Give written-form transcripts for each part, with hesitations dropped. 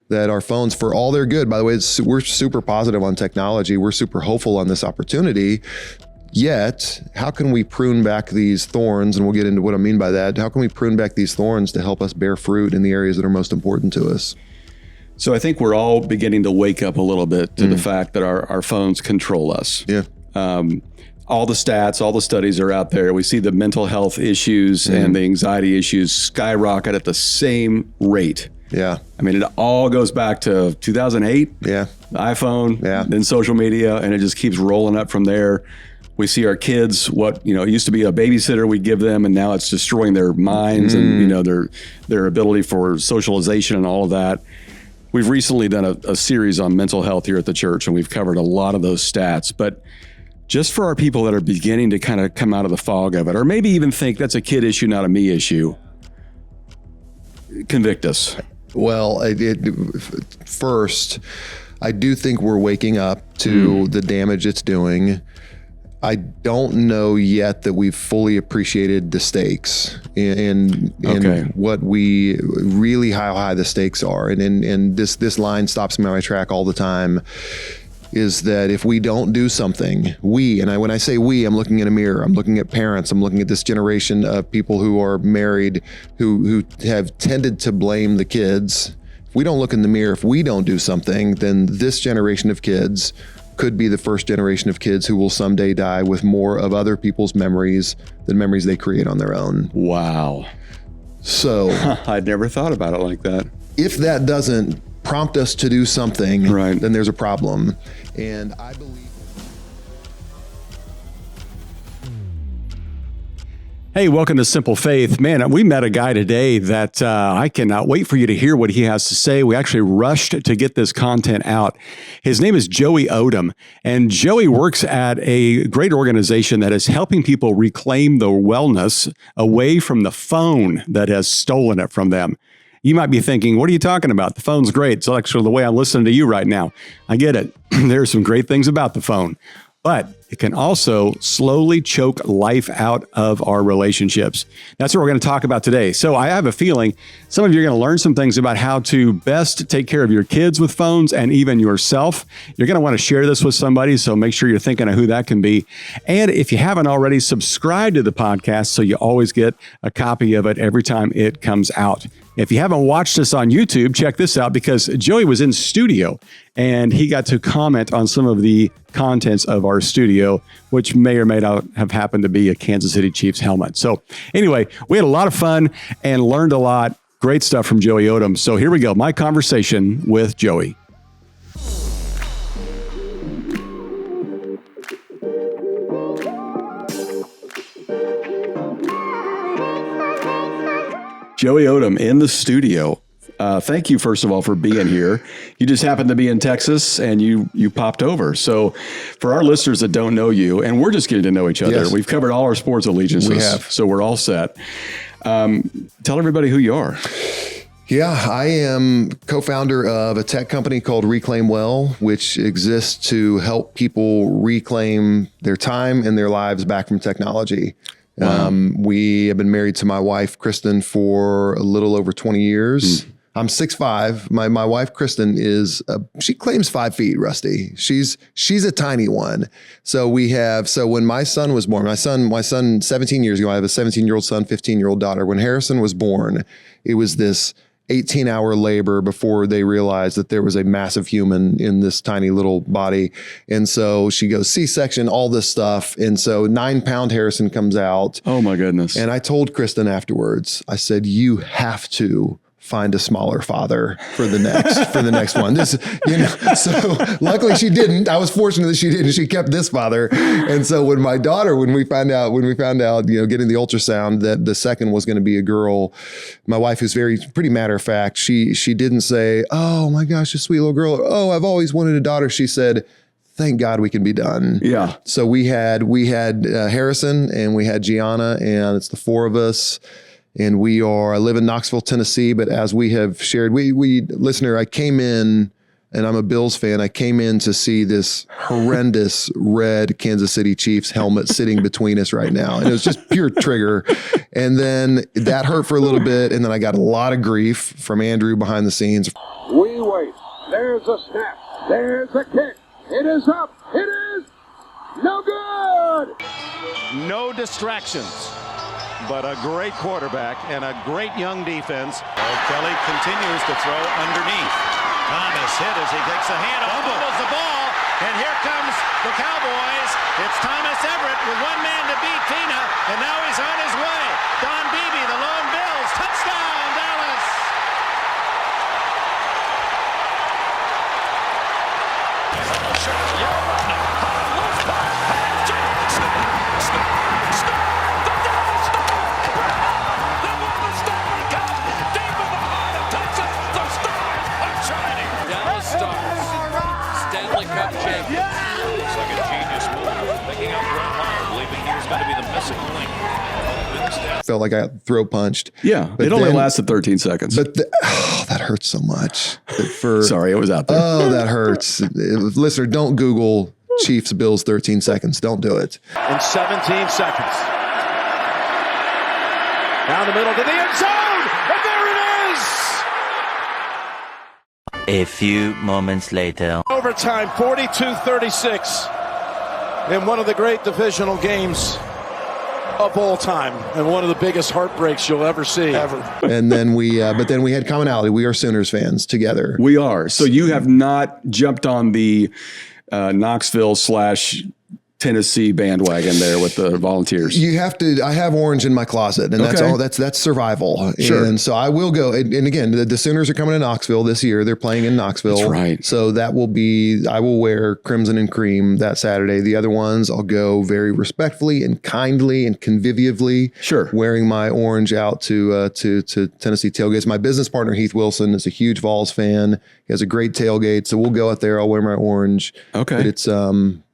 that our phones, for all their good, by the way, we're super positive on technology. We're super hopeful on this opportunity. Yet, how can we prune back these thorns? And we'll get into what I mean by that. How can we prune back these thorns to help us bear fruit in the areas that are most important to us? So I think we're all beginning to wake up a little bit to the fact that our phones control us. Yeah. All the stats, all the studies are out there. We see the mental health issues and the anxiety issues skyrocket at the same rate. Yeah. I mean, it all goes back to 2008. Yeah. The iPhone, Yeah. then social media, and it just keeps rolling up from there. We see our kids, it used to be a babysitter we give them, and now it's destroying their minds and, their ability for socialization and all of that. We've recently done a series on mental health here at the church, and we've covered a lot of those stats. But just for our people that are beginning to kind of come out of the fog of it, or maybe even think that's a kid issue, not a me issue, convict us. Well, first, I do think we're waking up to the damage it's doing. I don't know yet that we've fully appreciated the stakes and what we really, how high the stakes are. And this line stops me on my track all the time, is that if we don't do something, when I say we, I'm looking in a mirror, I'm looking at parents, I'm looking at this generation of people who are married, who have tended to blame the kids. If we don't look in the mirror, if we don't do something, then this generation of kids could be the first generation of kids who will someday die with more of other people's memories than memories they create on their own. Wow. So I'd never thought about it like that. If that doesn't prompt us to do something, right, then there's a problem. And I believe... Hey, welcome to Simple Faith. Man, we met a guy today that I cannot wait for you to hear what he has to say. We actually rushed to get this content out. His name is Joey Odom, and Joey works at a great organization that is helping people reclaim the wellness away from the phone that has stolen it from them. You might be thinking, what are you talking about? The phone's great. It's actually the way I'm listening to you right now. I get it. There are some great things about the phone, but it can also slowly choke life out of our relationships. That's what we're going to talk about today. So I have a feeling some of you are going to learn some things about how to best take care of your kids with phones and even yourself. You're going to want to share this with somebody, so make sure you're thinking of who that can be. And if you haven't already, subscribe to the podcast so you always get a copy of it every time it comes out. If you haven't watched us on YouTube, check this out, because Joey was in studio and he got to comment on some of the contents of our studio, which may or may not have happened to be a Kansas City Chiefs helmet. So anyway, we had a lot of fun and learned a lot. Great stuff from Joey Odom. So here we go. My conversation with Joey. Joey Odom in the studio. Thank you, first of all, for being here. You just happened to be in Texas and you popped over. So for our listeners that don't know you, and we're just getting to know each other, yes, we've covered all our sports allegiances. We have. So we're all set. Tell everybody who you are. Yeah, I am co-founder of a tech company called Reclaim Well, which exists to help people reclaim their time and their lives back from technology. Wow. We have been married to my wife, Kristen, for a little over 20 years. I'm 6'5". My wife, Kristen, she claims 5 feet, Rusty. She's a tiny one. So when my son was born, my son 17 years ago, I have a 17-year-old son, 15-year-old daughter. When Harrison was born, it was this 18-hour labor before they realized that there was a massive human in this tiny little body. And so she goes C-section, all this stuff. And so 9-pound Harrison comes out. Oh my goodness. And I told Kristen afterwards, I said, you have to find a smaller father for the next one. So luckily she didn't. I was fortunate that she didn't. She kept this father. And so when we found out, getting the ultrasound that the second was going to be a girl, my wife, who's pretty matter of fact, she didn't say, oh my gosh, a sweet little girl. Or, oh, I've always wanted a daughter. She said, thank God we can be done. Yeah. So we had Harrison and we had Gianna, and it's the 4 of us. And I live in Knoxville, Tennessee, but as we have shared, listener, I came in, and I'm a Bills fan. I came in to see this horrendous red Kansas City Chiefs helmet sitting between us right now. And it was just pure trigger. And then that hurt for a little bit. And then I got a lot of grief from Andrew behind the scenes. We away. There's a snap. There's a kick. It is up. It is no good. No distractions, but a great quarterback and a great young defense. Kelly continues to throw underneath. Thomas hit as he takes a handoff, fumbles the ball, and here comes the Cowboys. It's Thomas Everett with one man to beat Tina, and now he's on his way. Don Beebe, the lone Bills, touchdown, Dallas. Stanley Cup champion. Looks like a genius move. Picking up Brett Maher, believing he was going to be the missing link. Felt like I got throat punched. Yeah, But it only then- lasted 13 seconds. But that hurts so much. Sorry, it was out there. Oh, that hurts. Listener, don't Google Chiefs Bills 13 seconds. Don't do it. In 17 seconds. Down the middle to the end zone, and there it is! A few moments later. Overtime, 42-36 in one of the great divisional games of all time, and one of the biggest heartbreaks you'll ever see. And then but then we had commonality. We are Sooners fans together. We are. So you have not jumped on the Knoxville / Tennessee bandwagon there with the Volunteers. You have to. I have orange in my closet, and that's Okay. all. That's survival. Sure. And so I will go. And again, the Sooners are coming to Knoxville this year. They're playing in Knoxville. That's right. So that will be. I will wear crimson and cream that Saturday. The other ones, I'll go very respectfully and kindly and convivially. Sure. Wearing my orange out to Tennessee tailgates. My business partner Heath Wilson is a huge Vols fan. He has a great tailgate, so we'll go out there. I'll wear my orange. Okay. But it's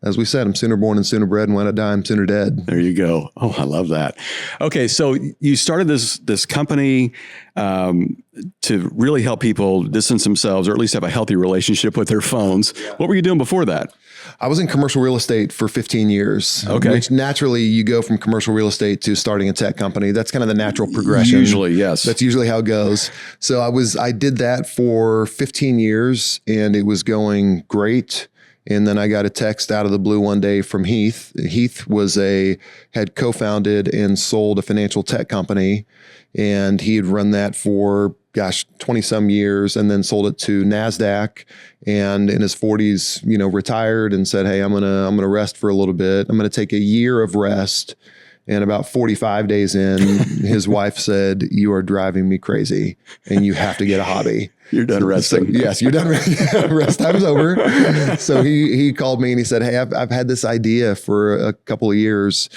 as we said, I'm Sooner born and Sooner bred, and when I die, I'm Sooner dead. There you go. Oh, I love that. Okay, so you started this company to really help people distance themselves, or at least have a healthy relationship with their phones. What were you doing before that? I was in commercial real estate for 15 years. Okay. Which naturally you go from commercial real estate to starting a tech company. That's kind of the natural progression. Usually, yes. That's usually how it goes. So I did that for 15 years and it was going great. And then I got a text out of the blue one day from Heath. Heath had co-founded and sold a financial tech company, and he had run that for 20 some years, and then sold it to NASDAQ, and in his 40s, retired and said, "Hey, I'm gonna rest for a little bit. I'm gonna take a year of rest." And about 45 days in, his wife said, "You are driving me crazy and you have to get a hobby." You're done resting. Yes, you're done. Rest time's over. So he called me and he said, "Hey, I've had this idea for a couple of years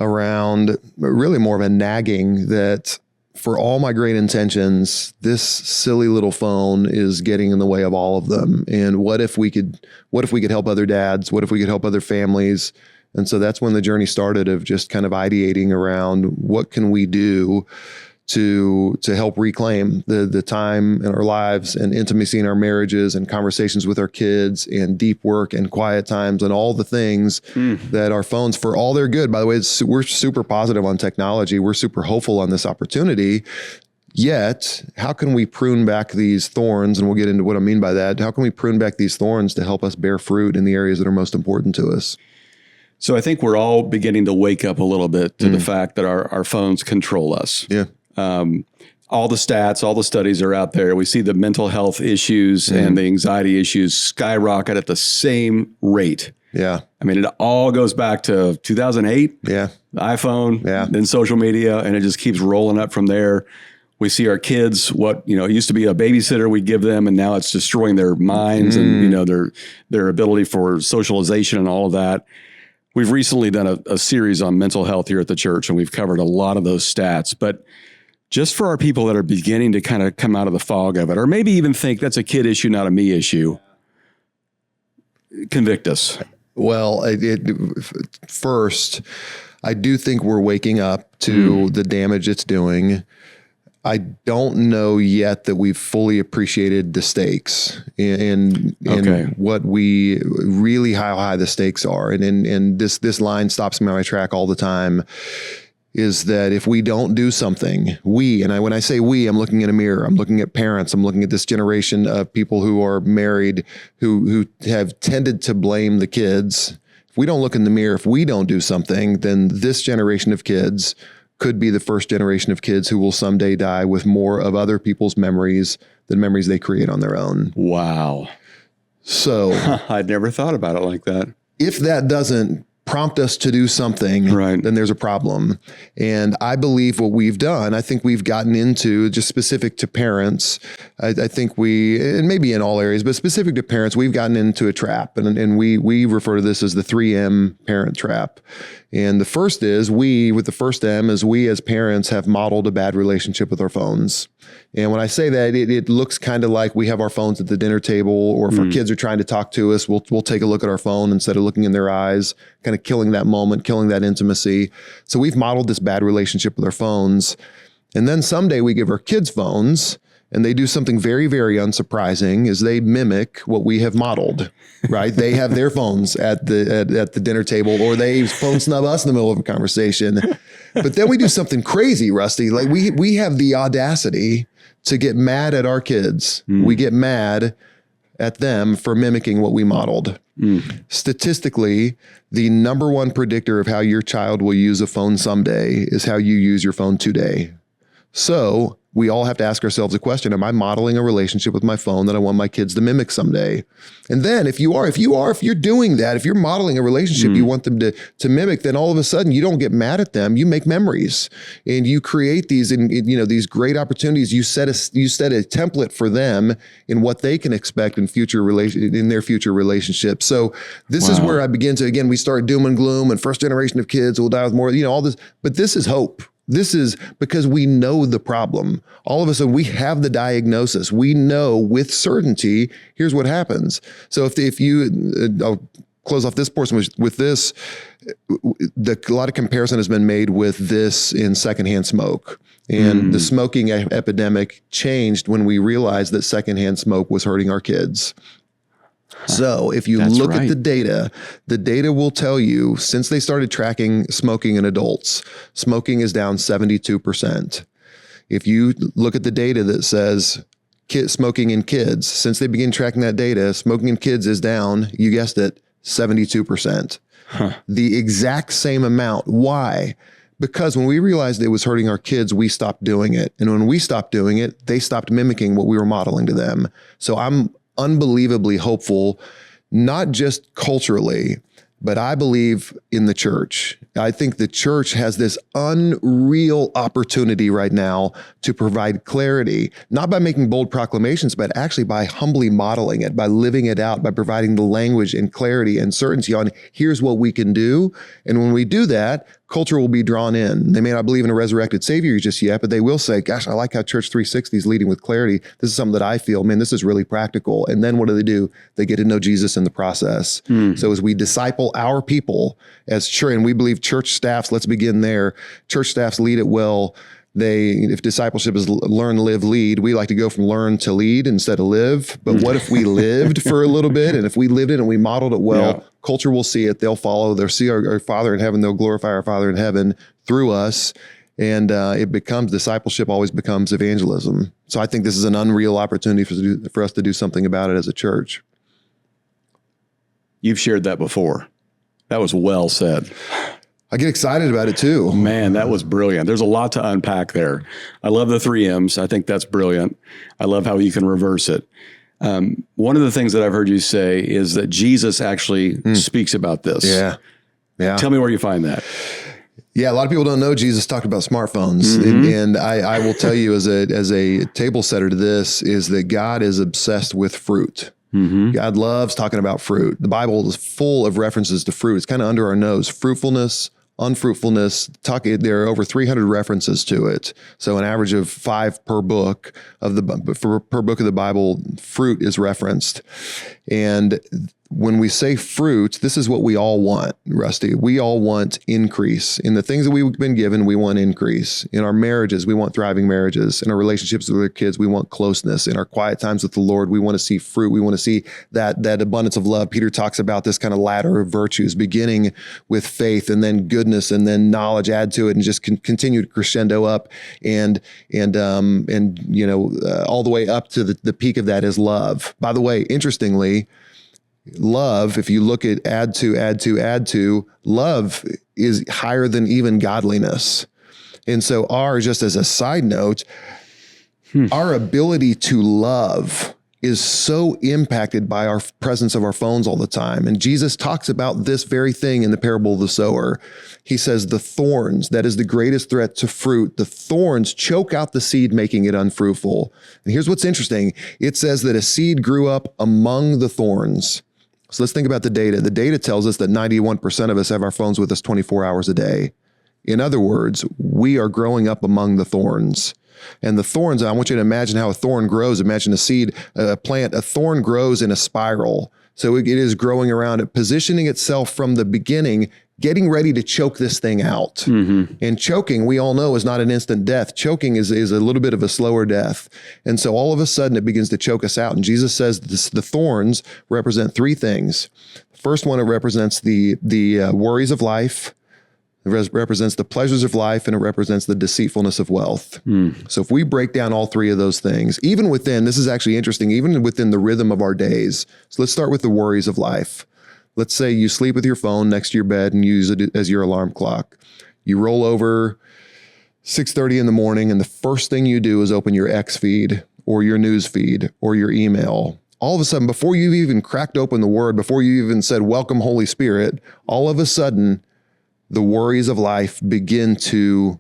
around really more of a nagging that for all my great intentions, this silly little phone is getting in the way of all of them. And what if we could help other dads? What if we could help other families?" And so that's when the journey started of just kind of ideating around what can we do to help reclaim the time in our lives and intimacy in our marriages and conversations with our kids and deep work and quiet times and all the things that our phones, for all they're good. By the way, we're super positive on technology. We're super hopeful on this opportunity. Yet, how can we prune back these thorns? And we'll get into what I mean by that. How can we prune back these thorns to help us bear fruit in the areas that are most important to us? So I think we're all beginning to wake up a little bit to the fact that our phones control us. Yeah. All the stats, all the studies are out there. We see the mental health issues and the anxiety issues skyrocket at the same rate. Yeah. I mean, it all goes back to 2008, Yeah. the iPhone, Yeah. then social media, and it just keeps rolling up from there. We see our kids, it used to be a babysitter we give them, and now it's destroying their minds and, their ability for socialization and all of that. We've recently done a series on mental health here at the church, and we've covered a lot of those stats. But just for our people that are beginning to kind of come out of the fog of it, or maybe even think that's a kid issue, not a me issue, convict us. Well, first, I do think we're waking up to the damage it's doing. I don't know yet that we've fully appreciated the stakes and what we really how high the stakes are. And this line stops me on my track all the time. is that if we don't do something, when I say we, I'm looking in a mirror, I'm looking at parents, I'm looking at this generation of people who are married, who have tended to blame the kids. If we don't look in the mirror, if we don't do something, then this generation of kids could be the first generation of kids who will someday die with more of other people's memories than memories they create on their own. Wow. So I'd never thought about it like that. If that doesn't prompt us to do something, then there's a problem. And I believe what we've done, I think we've gotten into, just specific to parents, I think and maybe in all areas, but specific to parents, we've gotten into a trap. And we refer to this as the 3M parent trap. And the first is with the first M is we as parents have modeled a bad relationship with our phones. And when I say that, it looks kind of like we have our phones at the dinner table, or if our kids are trying to talk to us, we'll take a look at our phone instead of looking in their eyes, kind of killing that moment, killing that intimacy. So we've modeled this bad relationship with our phones. And then someday we give our kids phones, and they do something very, very unsurprising, is they mimic what we have modeled, right? They have their phones at the dinner table, or they phone snub us in the middle of a conversation. But then we do something crazy, Rusty. Like we have the audacity to get mad at our kids. We get mad at them for mimicking what we modeled. Statistically, the number one predictor of how your child will use a phone someday is how you use your phone today. So we all have to ask ourselves a question: am I modeling a relationship with my phone that I want my kids to mimic someday? And then if you're doing that, if you're modeling a relationship you want them to mimic, then all of a sudden you don't get mad at them. You make memories, and you create these great opportunities. You set a template for them in what they can expect in their future relationships. So this is where I begin to, again, we start doom and gloom, and first generation of kids will die with more, all this, but this is hope. This is because we know the problem. All of a sudden, we have the diagnosis. We know with certainty, here's what happens. So I'll close off this portion with this. A lot of comparison has been made with this in secondhand smoke. And the smoking epidemic changed when we realized that secondhand smoke was hurting our kids. So if you look at the data will tell you, since they started tracking smoking in adults, smoking is down 72%. If you look at the data that says smoking in kids, since they begin tracking that data, smoking in kids is down, you guessed it, 72%. The exact same amount. Why? Because when we realized it was hurting our kids, we stopped doing it. And when we stopped doing it, they stopped mimicking what we were modeling to them. So I'm unbelievably hopeful, not just culturally, but I believe in the church. I think the church has this unreal opportunity right now to provide clarity, not by making bold proclamations, but actually by humbly modeling it, by living it out, by providing the language and clarity and certainty on here's what we can do. And when we do that, culture will be drawn in. They may not believe in a resurrected Savior just yet, but they will say, gosh, I like how Church 360 is leading with clarity. This is something that I feel, man, this is really practical. And then what do? They get to know Jesus in the process. So as we disciple our people as church, and we believe church staffs, let's begin there. Church staffs lead it well. If discipleship is learn, live, lead, we like to go from learn to lead instead of live. But what if we lived for a little bit? And if we lived it and we modeled it well, culture will see it. They'll follow. They'll see our Father in heaven. They'll glorify our Father in heaven through us. And discipleship always becomes evangelism. So I think this is an unreal opportunity for us to do something about it as a church. You've shared that before. That was well said. I get excited about it too. Man, that was brilliant. There's a lot to unpack there. I love the 3 M's. I think that's brilliant. I love how you can reverse it. One of the things that I've heard you say is that Jesus actually speaks about this. Yeah. Tell me where you find that. Yeah, a lot of people don't know Jesus talked about smartphones. And I will tell you as a table setter to this is that God is obsessed with fruit. God loves talking about fruit. The Bible is full of references to fruit. It's kind of under our nose. Fruitfulness, unfruitfulness. There are over 300 references to it. So an average of 5 per book per book of the Bible, fruit is referenced. And when we say fruit, this is what we all want, Rusty. We all want increase. In the things that we've been given, we want increase. In our marriages, we want thriving marriages. In our relationships with our kids, we want closeness. In our quiet times with the Lord, we want to see fruit. We want to see that abundance of love. Peter talks about this kind of ladder of virtues, beginning with faith and then goodness and then knowledge, add to it, and just continue to crescendo up and all the way up to the peak of that is love. By the way, interestingly, love, if you look at add to, love is higher than even godliness. And so just as a side note, our ability to love is so impacted by our presence of our phones all the time. And Jesus talks about this very thing in the parable of the sower. He says, the thorns, that is the greatest threat to fruit. The thorns choke out the seed, making it unfruitful. And here's what's interesting. It says that a seed grew up among the thorns. So let's think about the data. The data tells us that 91% of us have our phones with us 24 hours a day. In other words, we are growing up among the thorns. And the thorns, I want you to imagine how a thorn grows. Imagine a seed, a plant, a thorn grows in a spiral. So it is growing around it, positioning itself from the beginning, getting ready to choke this thing out. Mm-hmm. And choking, we all know, is not an instant death. Choking is a little bit of a slower death. And so all of a sudden it begins to choke us out. And Jesus says the thorns represent three things. The first one, it represents the worries of life. It represents the pleasures of life, and it represents the deceitfulness of wealth. So if we break down all three of those things, even within, this is actually interesting, even within the rhythm of our days. So let's start with the worries of life. Let's say you sleep with your phone next to your bed and use it as your alarm clock. You roll over 6:30 in the morning, and the first thing you do is open your X feed or your news feed or your email. All of a sudden, before you've even cracked open the word, before you even said, welcome, Holy Spirit, all of a sudden, the worries of life begin to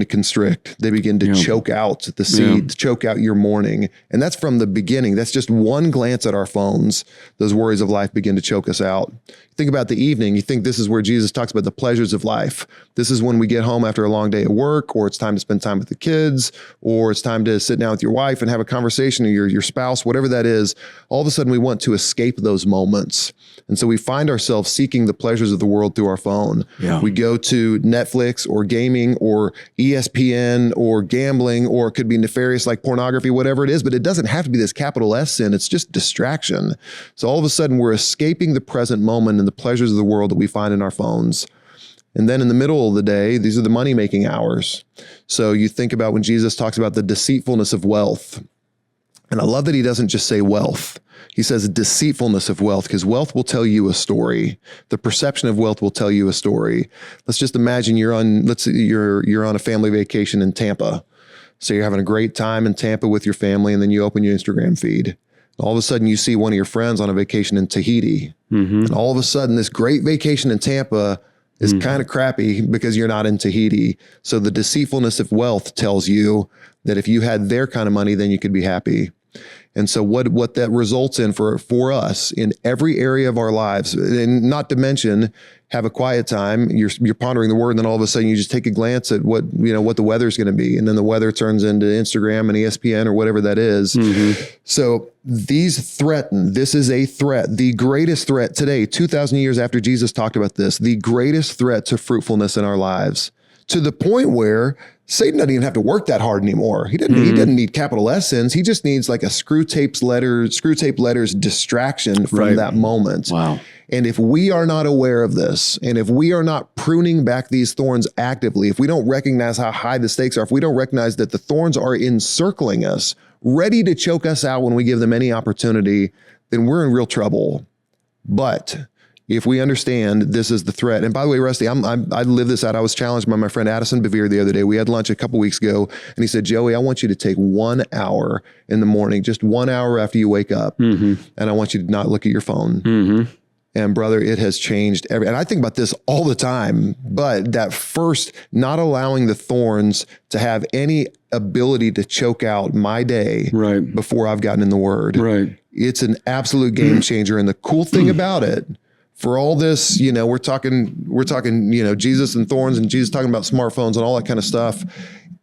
constrict. They begin to choke out the seed, choke out your morning. And that's from the beginning. That's just one glance at our phones. Those worries of life begin to choke us out. Think about the evening. You think this is where Jesus talks about the pleasures of life. This is when we get home after a long day at work, or it's time to spend time with the kids, or it's time to sit down with your wife and have a conversation, or your spouse, whatever that is. All of a sudden we want to escape those moments. And so we find ourselves seeking the pleasures of the world through our phone. Yeah. We go to Netflix or gaming or ESPN or gambling, or it could be nefarious like pornography, whatever it is, but it doesn't have to be this capital S sin. It's just distraction. So all of a sudden we're escaping the present moment and the pleasures of the world that we find in our phones. And then in the middle of the day, these are the money-making hours. So you think about when Jesus talks about the deceitfulness of wealth. And I love that he doesn't just say wealth. He says deceitfulness of wealth, because wealth will tell you a story. The perception of wealth will tell you a story. Let's just imagine you're on a family vacation in Tampa. So you're having a great time in Tampa with your family, and then you open your Instagram feed. All of a sudden you see one of your friends on a vacation in Tahiti. Mm-hmm. And all of a sudden this great vacation in Tampa is kind of crappy because you're not in Tahiti. So the deceitfulness of wealth tells you that if you had their kind of money, then you could be happy. And so what that results in for us in every area of our lives, and not to mention have a quiet time, you're pondering the word, and then all of a sudden you just take a glance at what the weather's going to be. And then the weather turns into Instagram and ESPN or whatever that is. Mm-hmm. So this is a threat, the greatest threat today, 2,000 years after Jesus talked about this, the greatest threat to fruitfulness in our lives, to the point where Satan doesn't even have to work that hard anymore. He doesn't need capital S sins. He just needs like a screw tape letters distraction from that moment. Wow. And if we are not aware of this, and if we are not pruning back these thorns actively, if we don't recognize how high the stakes are, if we don't recognize that the thorns are encircling us, ready to choke us out when we give them any opportunity, then we're in real trouble. But if we understand this is the threat, and by the way, Rusty, I live this out. I was challenged by my friend Addison Bevere the other day. We had lunch a couple weeks ago, and he said, Joey, I want you to take 1 hour in the morning, just 1 hour after you wake up, and I want you to not look at your phone. Mm-hmm. And brother, it has changed and I think about this all the time, but that first, not allowing the thorns to have any ability to choke out my day before I've gotten in the word. Right. It's an absolute game changer. And the cool thing about it, for all this, we're talking, Jesus and thorns and Jesus talking about smartphones and all that kind of stuff.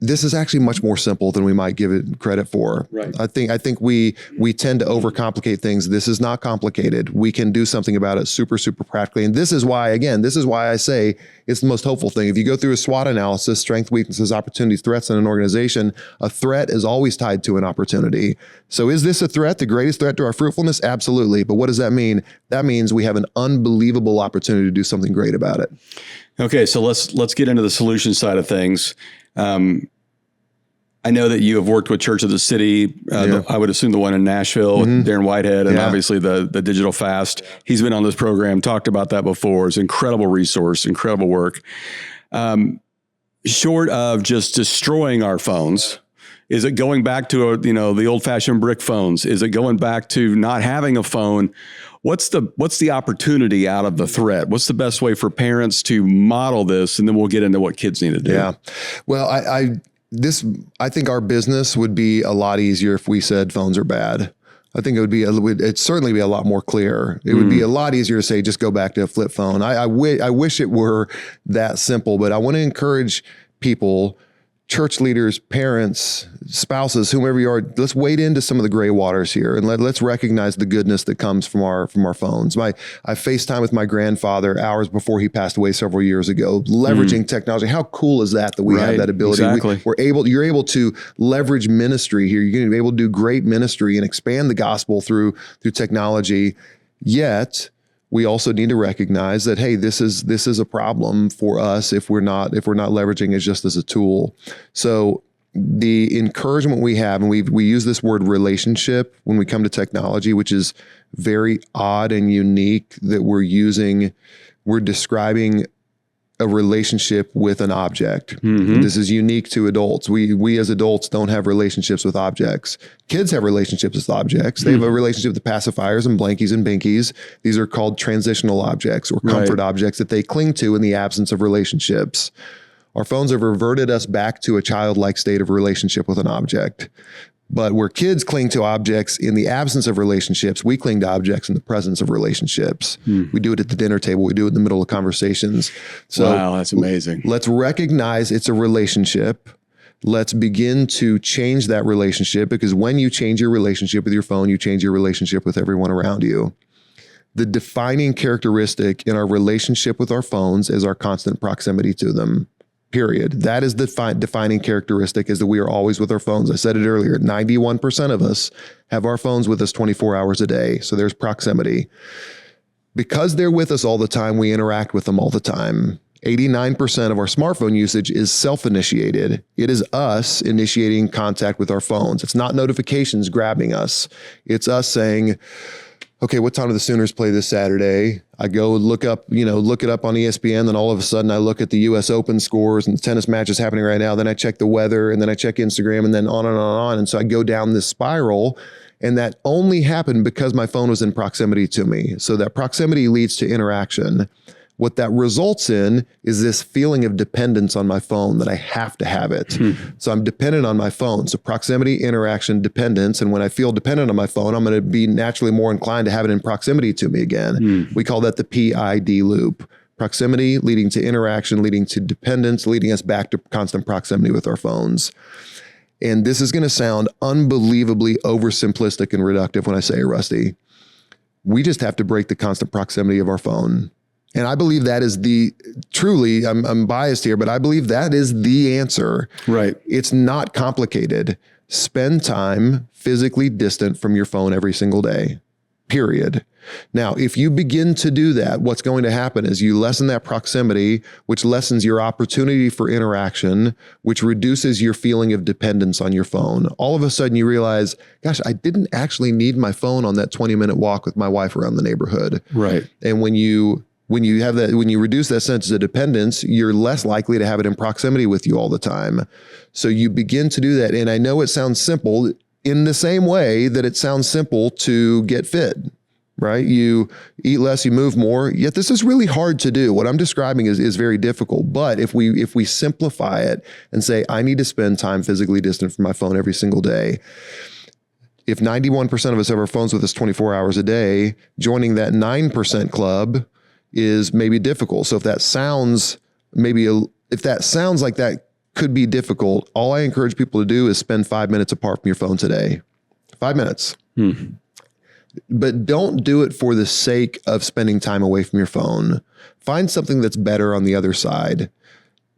this is actually much more simple than we might give it credit for. Right. I think we tend to overcomplicate things. This is not complicated. We can do something about it super, super practically. And this is why I say it's the most hopeful thing. If you go through a SWOT analysis, strengths, weaknesses, opportunities, threats in an organization, a threat is always tied to an opportunity. So is this a threat, the greatest threat to our fruitfulness? Absolutely. But what does that mean? That means we have an unbelievable opportunity to do something great about it. Okay, so let's get into the solution side of things. I know that you have worked with Church of the City. I would assume the one in Nashville with Darren Whitehead, and obviously the Digital Fast. He's been on this program, talked about that before. It's an incredible resource, incredible work. Short of just destroying our phones, is it going back to the old-fashioned brick phones? Is it going back to not having a phone? What's the opportunity out of the threat? What's the best way for parents to model this? And then we'll get into what kids need to do. Yeah. Well, I think our business would be a lot easier if we said phones are bad. I think it'd certainly be a lot more clear. It would be a lot easier to say, just go back to a flip phone. I wish it were that simple, but I want to encourage people, church leaders, parents, spouses, whomever you are, let's wade into some of the gray waters here and let's recognize the goodness that comes from our phones. I FaceTime with my grandfather hours before he passed away several years ago, leveraging technology. How cool is that we have that ability? Exactly. You're able to leverage ministry here. You're going to be able to do great ministry and expand the gospel through technology. Yet we also need to recognize that, hey, this is a problem for us if we're not leveraging it just as a tool. So the encouragement we have, and we use this word relationship when we come to technology, which is very odd and unique that we're describing a relationship with an object. This is unique to adults. We as adults don't have relationships with objects. Kids have relationships with objects. They have a relationship with pacifiers and blankies and binkies. These are called transitional objects or comfort objects that they cling to in the absence of relationships. Our phones have reverted us back to a childlike state of relationship with an object. But where kids cling to objects in the absence of relationships, we cling to objects in the presence of relationships. We do it at the dinner table. We do it in the middle of conversations. So wow, that's amazing. Let's recognize it's a relationship. Let's begin to change that relationship, because when you change your relationship with your phone, you change your relationship with everyone around you. The defining characteristic in our relationship with our phones is our constant proximity to them. Period. That is the defining characteristic, is that we are always with our phones. I said it earlier, 91% of us have our phones with us 24 hours a day. So there's proximity. Because they're with us all the time, we interact with them all the time. 89% of our smartphone usage is self-initiated. It is us initiating contact with our phones. It's not notifications grabbing us. It's us saying, okay, what time do the Sooners play this Saturday? I go look it up on ESPN. Then all of a sudden I look at the US Open scores and the tennis matches happening right now. Then I check the weather, and then I check Instagram, and then on and on and on. And so I go down this spiral, and that only happened because my phone was in proximity to me. So that proximity leads to interaction. What that results in is this feeling of dependence on my phone, that I have to have it. So I'm dependent on my phone. So proximity, interaction, dependence. And when I feel dependent on my phone, I'm going to be naturally more inclined to have it in proximity to me again. We call that the PID loop. Proximity leading to interaction, leading to dependence, leading us back to constant proximity with our phones. And this is going to sound unbelievably oversimplistic and reductive when I say it, Rusty. We just have to break the constant proximity of our phone. And I believe that is truly, I'm biased here, but I believe that is the answer. Right. It's not complicated. Spend time physically distant from your phone every single day, period. Now, if you begin to do that, what's going to happen is you lessen that proximity, which lessens your opportunity for interaction, which reduces your feeling of dependence on your phone. All of a sudden you realize, gosh, I didn't actually need my phone on that 20-minute walk with my wife around the neighborhood. Right. And when you reduce that sense of dependence, you're less likely to have it in proximity with you all the time. So you begin to do that. And I know it sounds simple in the same way that it sounds simple to get fit, right? You eat less, you move more, yet this is really hard to do. What I'm describing is very difficult. But if we simplify it and say, I need to spend time physically distant from my phone every single day. If 91% of us have our phones with us 24 hours a day, joining that 9% club is maybe difficult. So if that sounds like that could be difficult. All I encourage people to do is spend 5 minutes apart from your phone today. 5 minutes. But don't do it for the sake of spending time away from your phone. Find something that's better on the other side.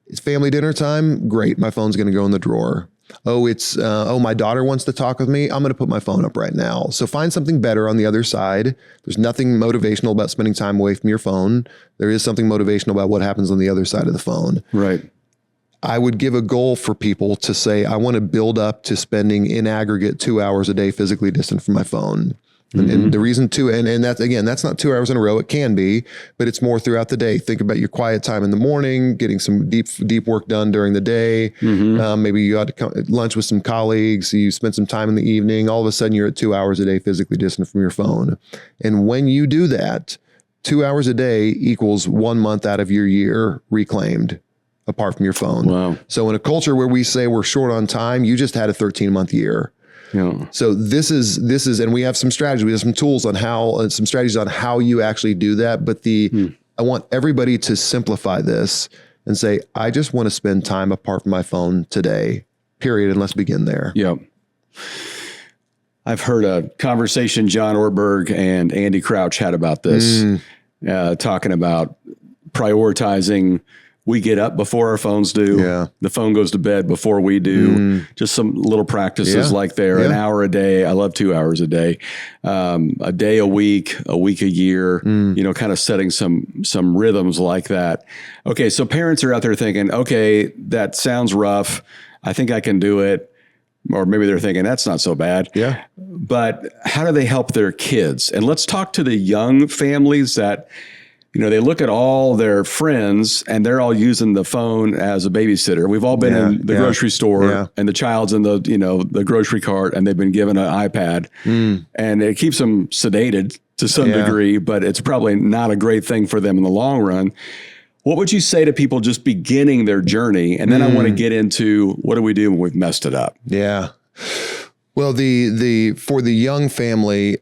It's family dinner time. Great. My phone's going to go in the drawer. Oh, my daughter wants to talk with me. I'm going to put my phone up right now. So find something better on the other side. There's nothing motivational about spending time away from your phone. There is something motivational about what happens on the other side of the phone. Right. I would give a goal for people to say, I want to build up to spending in aggregate 2 hours a day physically distant from my phone. And the reason and that's, again, that's not 2 hours in a row. It can be, but it's more throughout the day. Think about your quiet time in the morning, getting some deep work done during the day. Maybe you got to lunch with some colleagues. You spend some time in the evening. All of a sudden you're at 2 hours a day physically distant from your phone. And when you do that, 2 hours a day equals 1 month out of your year reclaimed apart from your phone. Wow. So in a culture where we say we're short on time, you just had a 13-month year. Yeah. So this is, and we have some strategies, we have some tools on some strategies on how you actually do that. But I want everybody to simplify this and say, I just want to spend time apart from my phone today, period. And let's begin there. Yeah. I've heard a conversation John Orberg and Andy Crouch had about this, talking about prioritizing. We get up before our phones do. Yeah. The phone goes to bed before we do. Just some little practices like there. An hour a day. I love 2 hours a day. A day a week a year. Kind of setting some rhythms like that. Okay, so parents are out there thinking, okay, that sounds rough. I think I can do it. Or maybe they're thinking, that's not so bad. Yeah. But how do they help their kids? And let's talk to the young families that, they look at all their friends and they're all using the phone as a babysitter. We've all been in the grocery store and the child's in the grocery cart and they've been given an iPad and it keeps them sedated to some degree, but it's probably not a great thing for them in the long run. What would you say to people just beginning their journey? And then I want to get into what do we do when we've messed it up? Yeah. Well, for the young family,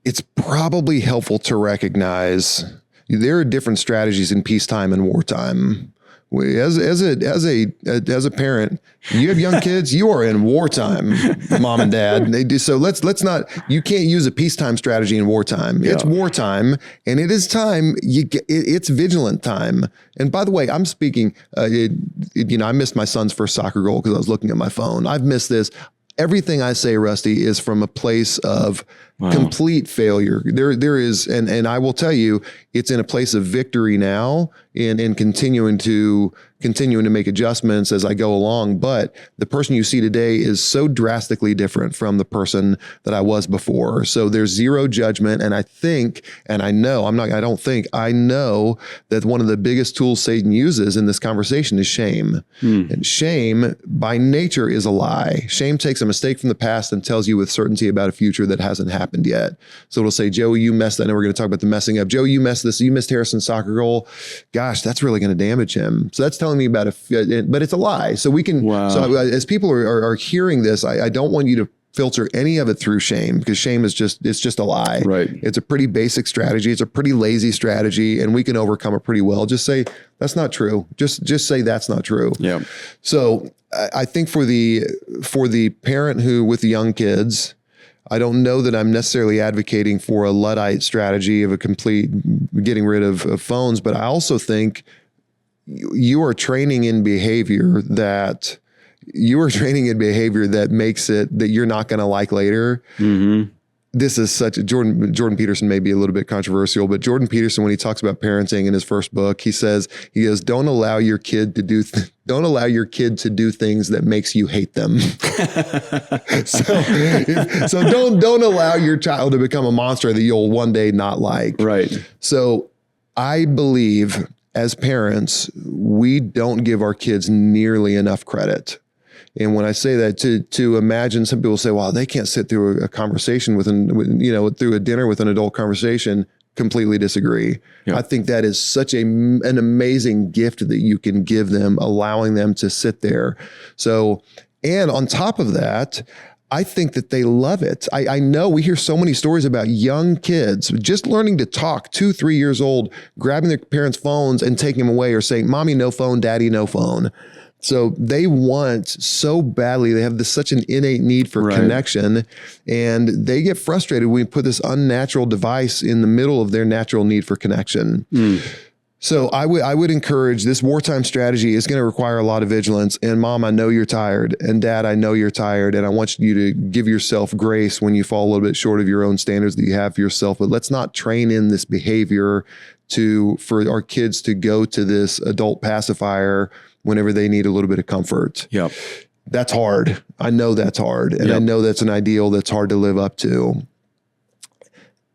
it's probably helpful to recognize there are different strategies in peacetime and wartime. As a parent, you have young kids, you are in wartime, mom and dad. They do so. Let's not. You can't use a peacetime strategy in wartime. It's wartime, and it is time. It's vigilant time. And by the way, I'm speaking. I missed my son's first soccer goal because I was looking at my phone. I've missed this. Everything I say, Rusty, is from a place of complete failure. There is, and I will tell you, it's in a place of victory now and continuing to make adjustments as I go along. But the person you see today is so drastically different from the person that I was before. So there's zero judgment. And I know that one of the biggest tools Satan uses in this conversation is shame. And shame by nature is a lie. Shame takes a mistake from the past and tells you with certainty about a future that hasn't happened yet. So it'll say, Joey, you messed that. And we're going to talk about the messing up. Joey, you messed this. You missed Harrison's soccer goal. Gosh, that's really going to damage him. So that's telling me about but it's a lie. So we can, so as people are hearing this, I don't want you to filter any of it through shame, because shame is it's just a lie. Right. It's a pretty basic strategy. It's a pretty lazy strategy, and we can overcome it pretty well. Just say, that's not true. Just say that's not true. Yeah. So I think for the parent who with the young kids, I don't know that I'm necessarily advocating for a Luddite strategy of a complete getting rid of phones, but I also think you are training in behavior that makes it that you're not going to like later. This is such a Jordan Peterson may be a little bit controversial, but Jordan Peterson, when he talks about parenting in his first book, he goes, don't allow your kid to do things that makes you hate them. so don't allow your child to become a monster that you'll one day not like. Right. So I believe as parents, we don't give our kids nearly enough credit. And when I say that, to imagine, some people say, well, they can't sit through a conversation through a dinner with an adult conversation. Completely disagree. Yeah. I think that is such an amazing gift that you can give them, allowing them to sit there. So, and on top of that, I think that they love it. I know we hear so many stories about young kids just learning to talk, 2-3 years old, grabbing their parents' phones and taking them away, or saying, mommy, no phone, daddy, no phone. So they want so badly, they have such an innate need for connection, and they get frustrated when we put this unnatural device in the middle of their natural need for connection. So I would encourage, this wartime strategy is going to require a lot of vigilance. And Mom, I know you're tired, and Dad, I know you're tired, and I want you to give yourself grace when you fall a little bit short of your own standards that you have for yourself. But let's not train in this behavior for our kids to go to this adult pacifier whenever they need a little bit of comfort. Yep. That's hard. I know that's hard. And I know that's an ideal that's hard to live up to.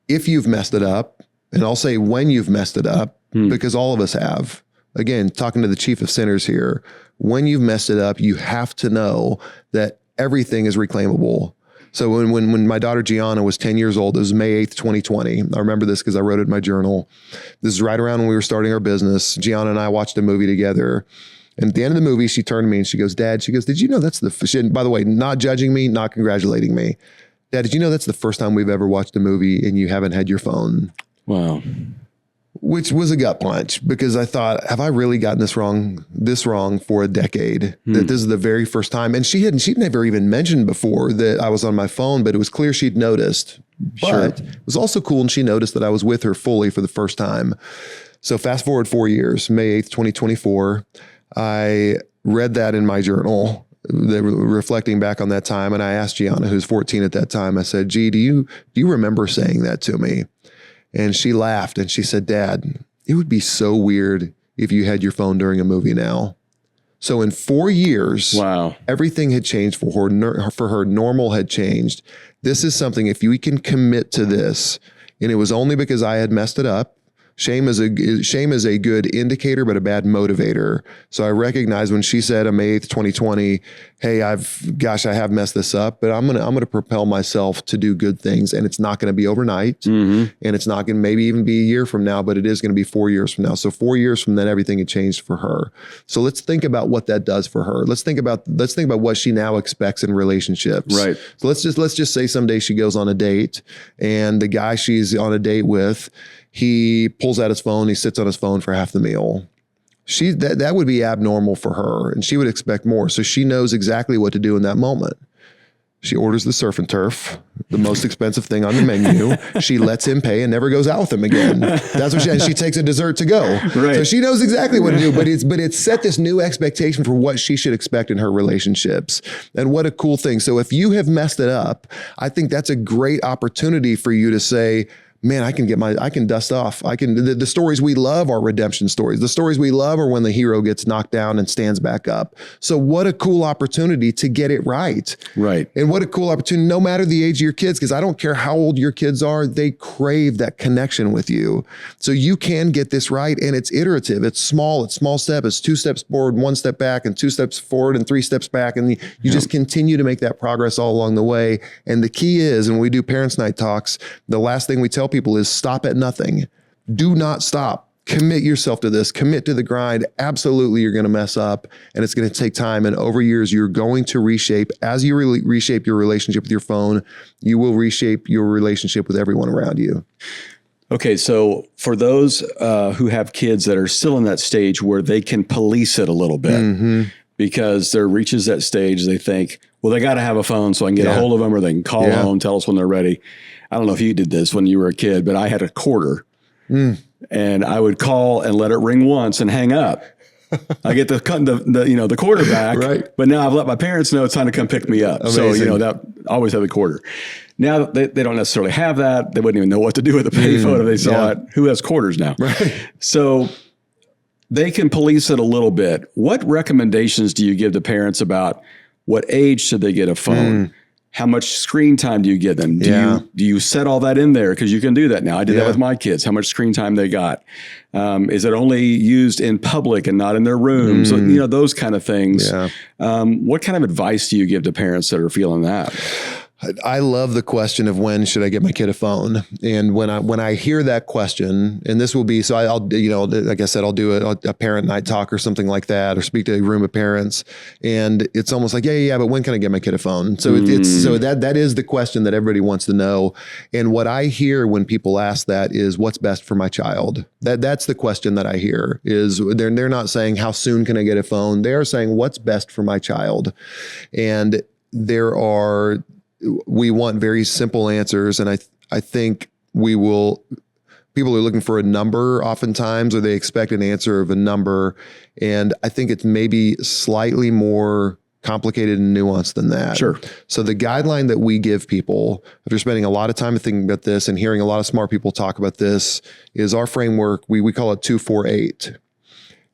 If you've messed it up, and I'll say when you've messed it up, because all of us have. Again, talking to the chief of sinners here, when you've messed it up, you have to know that everything is reclaimable. So when my daughter Gianna was 10 years old, it was May 8th, 2020. I remember this because I wrote it in my journal. This is right around when we were starting our business. Gianna and I watched a movie together. And at the end of the movie, she turned to me and she goes, Dad, did you know that's by the way, not judging me, not congratulating me. Dad, did you know that's the first time we've ever watched a movie and you haven't had your phone? Wow. Which was a gut punch, because I thought, have I really gotten this wrong for a decade? That this is the very first time. And she'd never even mentioned before that I was on my phone, but it was clear she'd noticed. But it was also cool, and she noticed that I was with her fully for the first time. So fast forward 4 years, May 8th, 2024, I read that in my journal. They were reflecting back on that time. And I asked Gianna, who's 14 at that time, I said, G, do you remember saying that to me? And she laughed and she said, Dad, it would be so weird if you had your phone during a movie now. So in 4 years, everything had changed for her. For her, normal had changed. This is something, if we can commit to this, and it was only because I had messed it up. Shame is a good indicator, but a bad motivator. So I recognize when she said on May 8th, 2020, hey, I have messed this up, but I'm gonna propel myself to do good things, and it's not gonna be overnight, and it's not gonna maybe even be a year from now, but it is gonna be 4 years from now. So 4 years from then, everything had changed for her. So let's think about what that does for her. Let's think about what she now expects in relationships. Right. So let's just say someday she goes on a date, and the guy she's on a date with, he pulls out his phone, he sits on his phone for half the meal. That would be abnormal for her, and she would expect more. So she knows exactly what to do in that moment. She orders the surf and turf, the most expensive thing on the menu. She lets him pay and never goes out with him again. That's what she takes a dessert to go. Right. So she knows exactly what to do, but it's set this new expectation for what she should expect in her relationships. And what a cool thing. So if you have messed it up, I think that's a great opportunity for you to say, man, I can dust off. The stories we love are redemption stories. The stories we love are when the hero gets knocked down and stands back up. So what a cool opportunity to get it right. Right. And what a cool opportunity, no matter the age of your kids, because I don't care how old your kids are, they crave that connection with you. So you can get this right, and it's iterative. It's small steps. It's 2 steps forward, 1 step back, and 2 steps forward and 3 steps back. And you just continue to make that progress all along the way. And the key is, and we do Parents' Night talks, the last thing we tell people is stop at nothing. Do not stop. Commit yourself to this. Commit to the grind. Absolutely, you're going to mess up, and it's going to take time. And over years, you're going to reshape. As you reshape your relationship with your phone, you will reshape your relationship with everyone around you. Okay, so for those who have kids that are still in that stage where they can police it a little bit, because there reaches that stage, they think, well, they got to have a phone so I can get a hold of them, or they can call home, tell us when they're ready. I don't know if you did this when you were a kid, but I had a quarter, and I would call and let it ring once and hang up. I get the quarter back, right? But now I've let my parents know it's time to come pick me up. Amazing. So that I always have the quarter. Now they don't necessarily have that. They wouldn't even know what to do with the payphone if they saw it. Who has quarters now? Right. So they can police it a little bit. What recommendations do you give to parents about what age should they get a phone? How much screen time do you give them? Do you set all that in there? Because you can do that now. I did that with my kids. How much screen time they got? Is it only used in public and not in their rooms? So, those kind of things. What kind of advice do you give to parents that are feeling that? I love the question of when should I get my kid a phone? And when I hear that question, and this will be, so I'll, you know, like I said, I'll do a parent night talk or something like that, or speak to a room of parents. And it's almost like, yeah, but when can I get my kid a phone? So so that is the question that everybody wants to know. And what I hear when people ask that is, what's best for my child? That's the question that I hear. Is they're not saying how soon can I get a phone? They're saying what's best for my child. And we want very simple answers. And I think people are looking for a number oftentimes, or they expect an answer of a number. And I think it's maybe slightly more complicated and nuanced than that. Sure. So the guideline that we give people, after spending a lot of time thinking about this and hearing a lot of smart people talk about this, is our framework. We call it 248.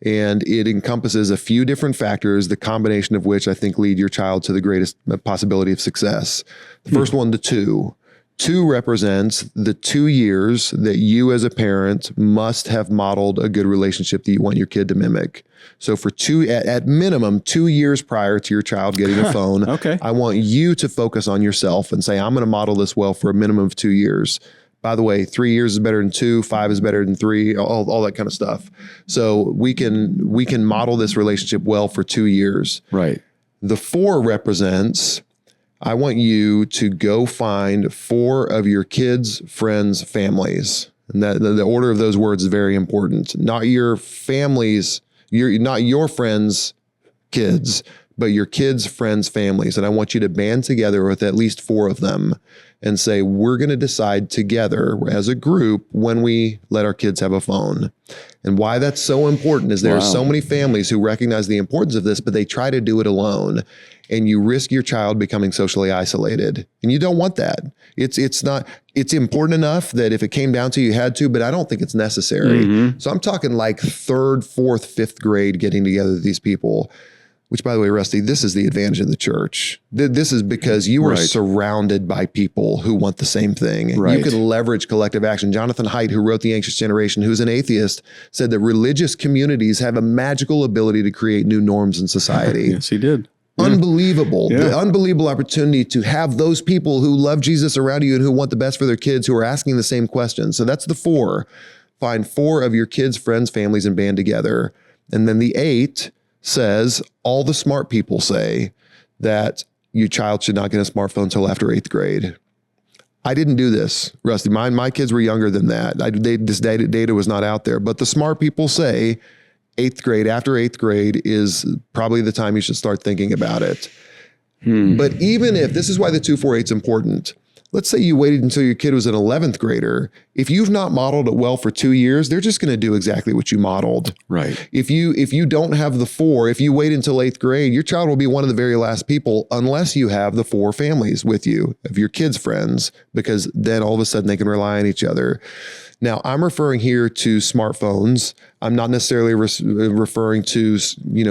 And it encompasses a few different factors, the combination of which I think lead your child to the greatest possibility of success. The first one, the 2. 2 represents the 2 years that you as a parent must have modeled a good relationship that you want your kid to mimic. So for at minimum 2 years prior to your child getting a phone, Okay. I want you to focus on yourself and say, I'm going to model this well for a minimum of 2 years. By the way, 3 years is better than 2, 5 is better than 3, all that kind of stuff. So we can model this relationship well for 2 years. Right. The 4 represents, I want you to go find 4 of your kids' friends' families. And that the order of those words is very important. Not your families, not your friends' kids, but your kids' friends' families. And I want you to band together with at least 4 of them and say, we're going to decide together as a group when we let our kids have a phone. And why that's so important is there are so many families who recognize the importance of this, but they try to do it alone. And you risk your child becoming socially isolated. And you don't want that. It's important enough that if it came down to you had to, but I don't think it's necessary. So I'm talking like 3rd, 4th, 5th grade getting together with these people. Which, by the way, Rusty, this is the advantage of the church. This is because you are surrounded by people who want the same thing. You can leverage collective action. Jonathan Haidt, who wrote The Anxious Generation, who's an atheist, said that religious communities have a magical ability to create new norms in society. Yes, he did. Unbelievable. The unbelievable opportunity to have those people who love Jesus around you and who want the best for their kids, who are asking the same questions. So that's the 4. Find 4 of your kids' friends, families, and band together. And then the 8 says, all the smart people say that your child should not get a smartphone until after 8th grade. I didn't do this, Rusty. My kids were younger than that. This data was not out there. But the smart people say 8th grade, after 8th grade is probably the time you should start thinking about it. But even if, this is why the 248 is important. Let's say you waited until your kid was an 11th grader. If you've not modeled it well for 2 years, they're just going to do exactly what you modeled. Right. If you don't have the 4, if you wait until 8th grade, your child will be one of the very last people unless you have the 4 families with you of your kids' friends, because then all of a sudden they can rely on each other. Now, I'm referring here to smartphones. I'm not necessarily referring to,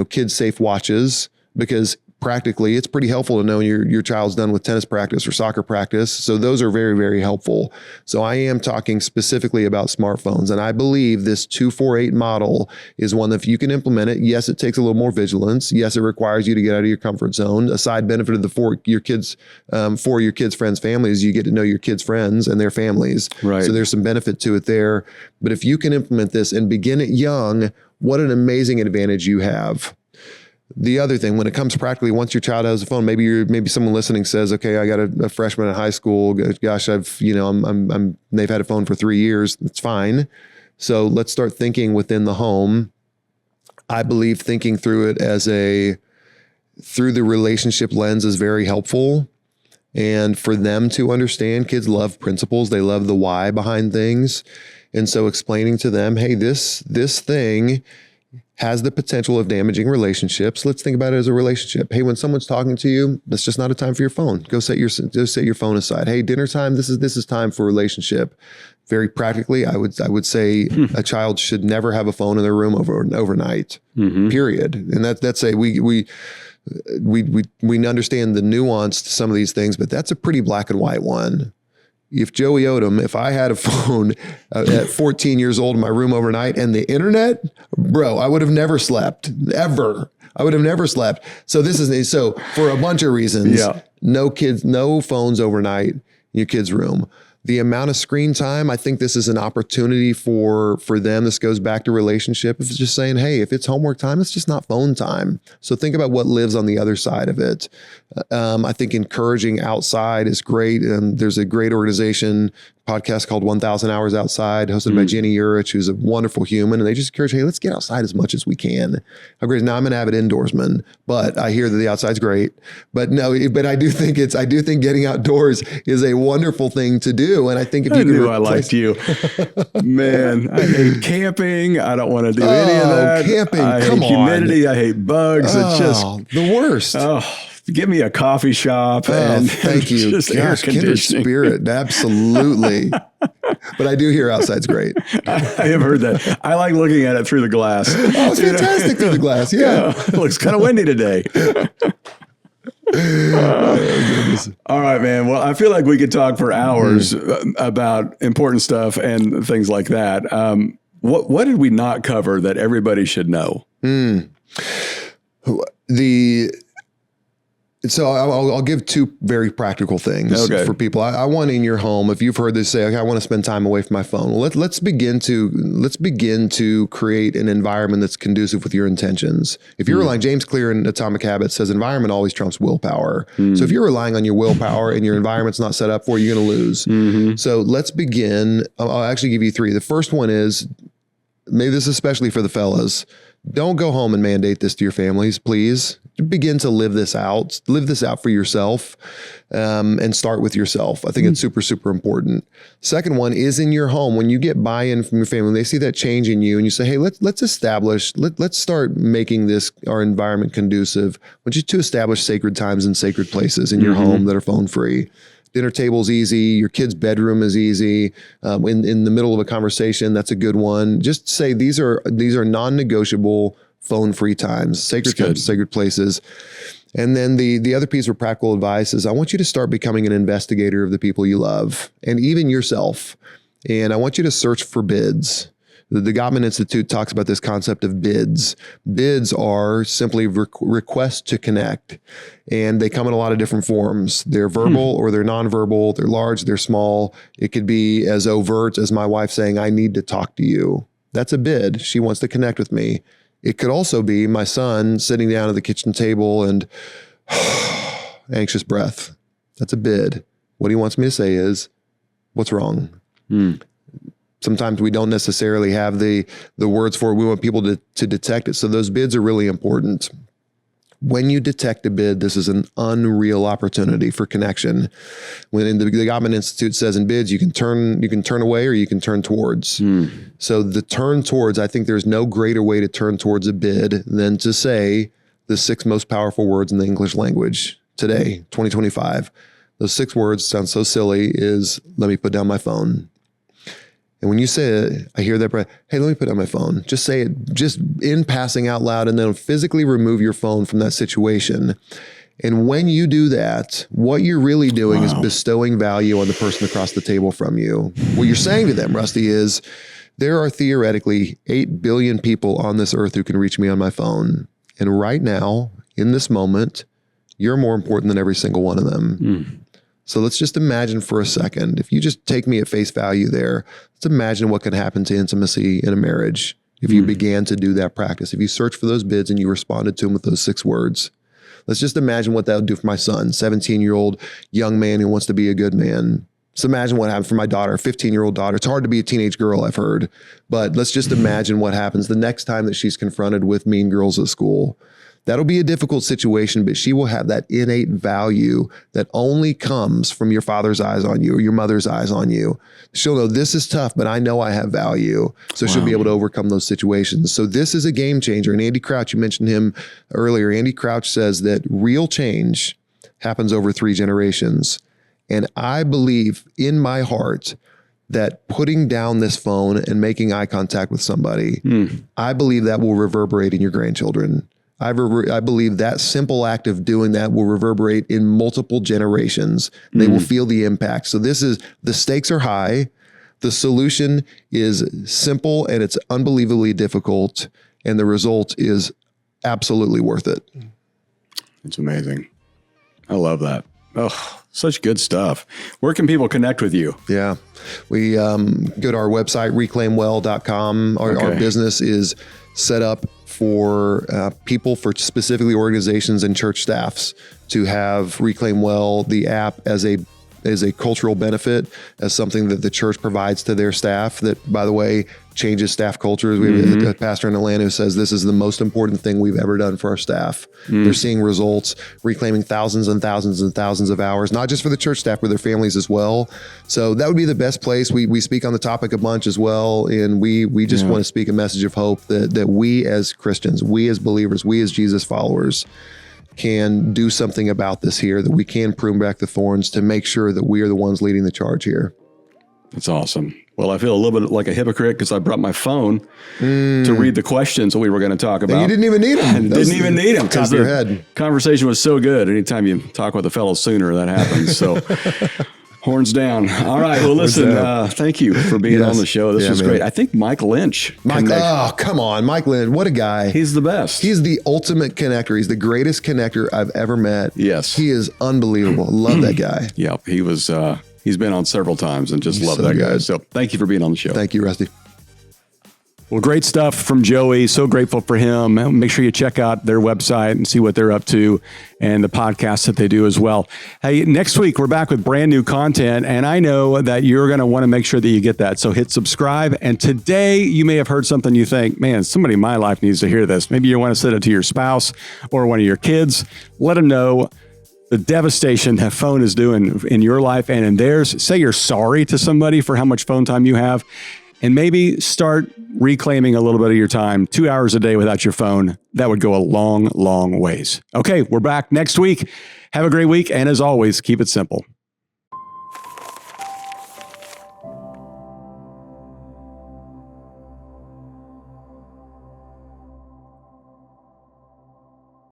kids' safe watches, because practically, it's pretty helpful to know your child's done with tennis practice or soccer practice. So those are very, very helpful. So I am talking specifically about smartphones. And I believe this 248 model is one that if you can implement it, yes, it takes a little more vigilance. Yes, it requires you to get out of your comfort zone. A side benefit of for your kids' friends' families, you get to know your kids' friends and their families. Right. So there's some benefit to it there. But if you can implement this and begin it young, what an amazing advantage you have. The other thing, when it comes practically, once your child has a phone, maybe someone listening says, okay, I got a freshman in high school. Gosh, they've had a phone for 3 years. That's fine. So let's start thinking within the home. I believe thinking through it through the relationship lens is very helpful. And for them to understand, kids love principles. They love the why behind things. And so explaining to them, hey, this thing has the potential of damaging relationships. Let's think about it as a relationship. Hey, when someone's talking to you, that's just not a time for your phone. Go set your phone aside. Hey, dinner time. This is time for a relationship. Very practically, I would say a child should never have a phone in their room overnight. Period. And that's we understand the nuance to some of these things, but that's a pretty black and white one. If Joey Odom, if I had a phone at 14 years old in my room overnight and the internet, bro, I would have never slept, ever. I would have never slept. So so for a bunch of reasons, no kids, no phones overnight in your kids' room. The amount of screen time, I think this is an opportunity for them. This goes back to relationship. If it's just saying, hey, if it's homework time, it's just not phone time. So think about what lives on the other side of it. I think encouraging outside is great. There's a great organization podcast called 1,000 Hours Outside, hosted by Jenny Urich, who's a wonderful human. And they just encourage, hey, let's get outside as much as we can. How great. Now I'm an avid indoorsman, but I hear that the outside's great. But I do think getting outdoors is a wonderful thing to do. And I think if you knew I liked you, man, I hate camping. I don't want to do any of that. Camping, I hate humidity. I hate bugs. It's just the worst. Give me a coffee shop and thank you. Just Gosh, air kindred conditioning. spirit. Absolutely. But I do hear outside's great. I have heard that. I like looking at it through the glass. Oh, it's fantastic through the glass. Yeah. It looks kind of windy today. All right, man. Well, I feel like we could talk for hours about important stuff and things like that. What did we not cover that everybody should know? So I'll give two very practical things for people. I want in your home, if you've heard this say, okay, I want to spend time away from my phone. Well, let's begin to create an environment that's conducive with your intentions. If you're relying, James Clear in Atomic Habits says environment always trumps willpower. So if you're relying on your willpower and your environment's not set up for it, you're going to lose. So let's begin. I'll actually give you three. The first one is, maybe this is especially for the fellas, don't go home and mandate this to your families, please. Begin to live this out. Live this out for yourself, and start with yourself. I think it's super, super important. Second one is in your home. When you get buy-in from your family, they see that change in you and you say, hey, let's start making our environment conducive. I want you to establish sacred times and sacred places in your home that are phone-free. Dinner table's easy. Your kid's bedroom is easy. In the middle of a conversation, that's a good one. Just say these are non-negotiable phone-free times, sacred times, sacred places. And then the other piece of practical advice is I want you to start becoming an investigator of the people you love and even yourself. And I want you to search for bids. The Gottman Institute talks about this concept of bids. Bids are simply requests to connect, and they come in a lot of different forms. They're verbal or they're nonverbal. They're large, they're small. It could be as overt as my wife saying, I need to talk to you. That's a bid. She wants to connect with me. It could also be my son sitting down at the kitchen table and anxious breath. That's a bid. What he wants me to say is, what's wrong? Sometimes we don't necessarily have the words for it. We want people to detect it. So those bids are really important. When you detect a bid, this is an unreal opportunity for connection. When the Gottman Institute says in bids, you can turn away or you can turn towards. So the turn towards, I think there's no greater way to turn towards a bid than to say the 6 most powerful words in the English language today, 2025. Those 6 words sound so silly is, let me put down my phone. And when you say it, I hear that breath, hey, let me put down my phone. Just say it, just in passing out loud, and then physically remove your phone from that situation. And when you do that, what you're really doing is bestowing value on the person across the table from you. What you're saying to them, Rusty, is there are theoretically 8 billion people on this earth who can reach me on my phone. And right now, in this moment, you're more important than every single one of them. So let's just imagine for a second, if you just take me at face value there, let's imagine what could happen to intimacy in a marriage if you began to do that practice. If you search for those bids and you responded to them with those 6 words, let's just imagine what that would do for my son, 17-year-old young man who wants to be a good man. Let's imagine what happened for my daughter, 15-year-old daughter. It's hard to be a teenage girl, I've heard, but let's just imagine what happens the next time that she's confronted with mean girls at school. That'll be a difficult situation, but she will have that innate value that only comes from your father's eyes on you or your mother's eyes on you. She'll know this is tough, but I know I have value. So she'll be able to overcome those situations. So this is a game changer. And Andy Crouch, you mentioned him earlier. Andy Crouch says that real change happens over 3 generations. And I believe in my heart that putting down this phone and making eye contact with somebody, I believe that will reverberate in your grandchildren. I believe that simple act of doing that will reverberate in multiple generations. They will feel the impact. So the stakes are high. The solution is simple and it's unbelievably difficult. And the result is absolutely worth it. It's amazing. I love that. Oh, such good stuff. Where can people connect with you? Yeah. We go to our website, reclaimwell.com. Our business is set up for people, for specifically organizations and church staffs, to have Reclaim Well, the app, as a cultural benefit, as something that the church provides to their staff that, by the way, changes staff cultures. We have a pastor in Atlanta who says this is the most important thing we've ever done for our staff. They're seeing results, reclaiming thousands and thousands and thousands of hours, not just for the church staff, but their families as well. So that would be the best place. We speak on the topic a bunch as well. And we just want to speak a message of hope that we as Christians, we as believers, we as Jesus followers can do something about this here, that we can prune back the thorns to make sure that we are the ones leading the charge here. That's awesome. Well, I feel a little bit like a hypocrite because I brought my phone to read the questions that we were going to talk about. You didn't even need them. Didn't even need them because your the head. Conversation was so good. Anytime you talk with a fellow Sooner, that happens. So horns down. All right. Well, listen, thank you for being on the show. This was great. I think Mike Lynch. Oh, come on. Mike Lynch. What a guy. He's the best. He's the ultimate connector. He's the greatest connector I've ever met. Yes. He is unbelievable. Love that guy. Yep. He was, he's been on several times and just love that guy. So thank you for being on the show. Thank you, Rusty. Well, great stuff from Joey. So grateful for him. Make sure you check out their website and see what they're up to and the podcasts that they do as well. Hey, next week, we're back with brand new content, and I know that you're going to want to make sure that you get that. So hit subscribe. And today, you may have heard something you think, man, somebody in my life needs to hear this. Maybe you want to send it to your spouse or one of your kids. Let them know the devastation that phone is doing in your life and in theirs. Say you're sorry to somebody for how much phone time you have. And maybe start reclaiming a little bit of your time, 2 hours a day without your phone. That would go a long, long ways. Okay, we're back next week. Have a great week. And as always, keep it simple.